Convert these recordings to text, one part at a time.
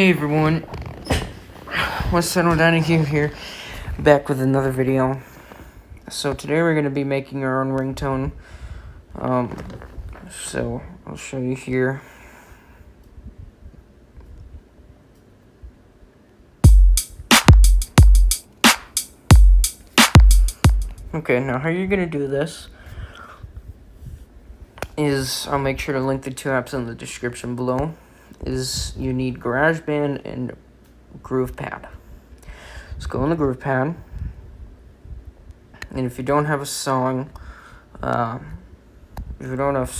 Hey everyone, what's settled down here, back with another video. So today we're going to be making our own ringtone. So I'll show you here. Okay, now how you're going to do this is, I'll make sure to link the two apps in the description below, is you need GarageBand and GroovePad. Let's go on the GroovePad, and if you don't have a song, if you don't have,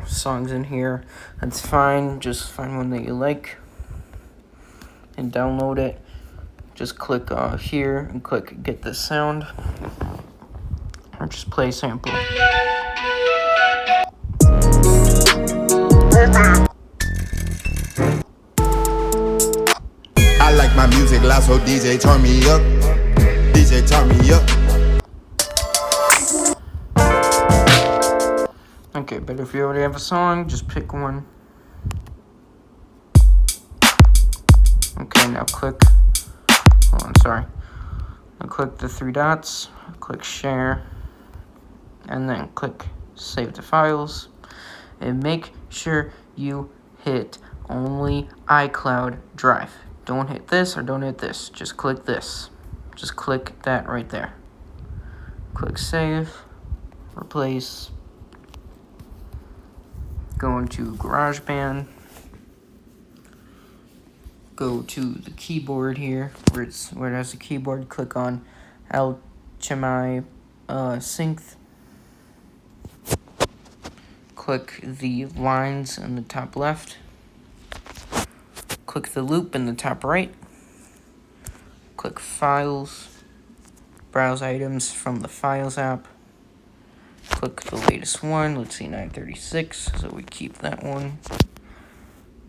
songs in here, that's fine. Just find one that you like and download it. Just click here and click get this sound, or just play sample. I like my music loud, so DJ turn me up. DJ turn me up. Okay, but if you already have a song, just pick one. Okay, now click, now click the three dots, click share, and then click save to files, and make sure you hit only iCloud Drive. Don't hit this or don't hit this, just click this. Just click that right there. Click save, replace, go into GarageBand, go to the keyboard here, where it has a keyboard, click on HMI synth, click the lines in the top left, click the loop in the top right, click files, browse items from the files app, click the latest one, let's see 936, so we keep that one.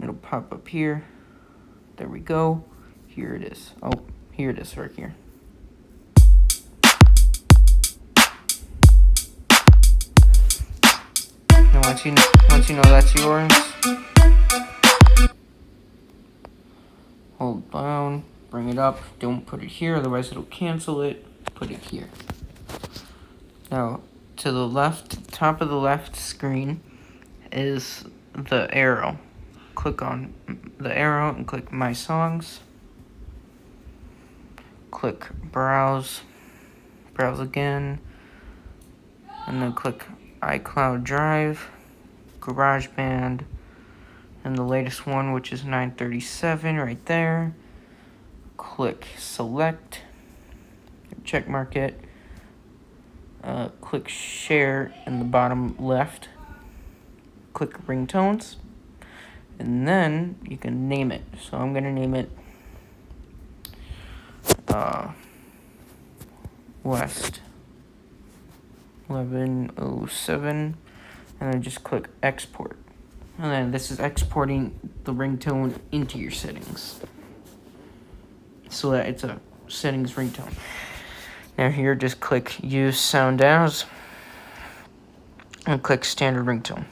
It'll pop up here. There we go. Here it is. Oh, here it is right here. And once you know that's yours, hold down, bring it up. Don't put it here, otherwise it'll cancel it. Put it here. Now, to the left, top of the left screen is the arrow. Click on the arrow and click My Songs. Click Browse. Browse again. And then click iCloud Drive, GarageBand, and the latest one, which is 937 right there. Click Select. Check mark it. Click Share in the bottom left. Click Ringtones. And then you can name it. So I'm going to name it West 1107. And then just click Export. And then this is exporting the ringtone into your settings, so that it's a settings ringtone. Now here, just click Use Sound As and click Standard Ringtone.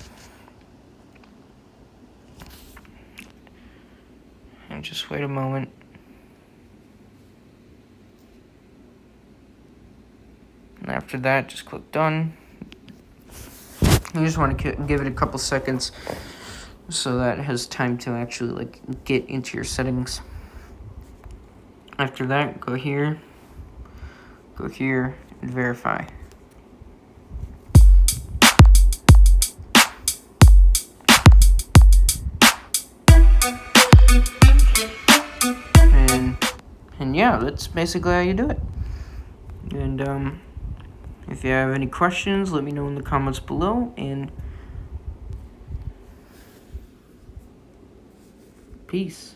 And just wait a moment. And after that, just click Done. You just want to give it a couple seconds so that it has time to actually get into your settings. After that, go here, and verify. And yeah, that's basically how you do it. And if you have any questions, let me know in the comments below, and peace.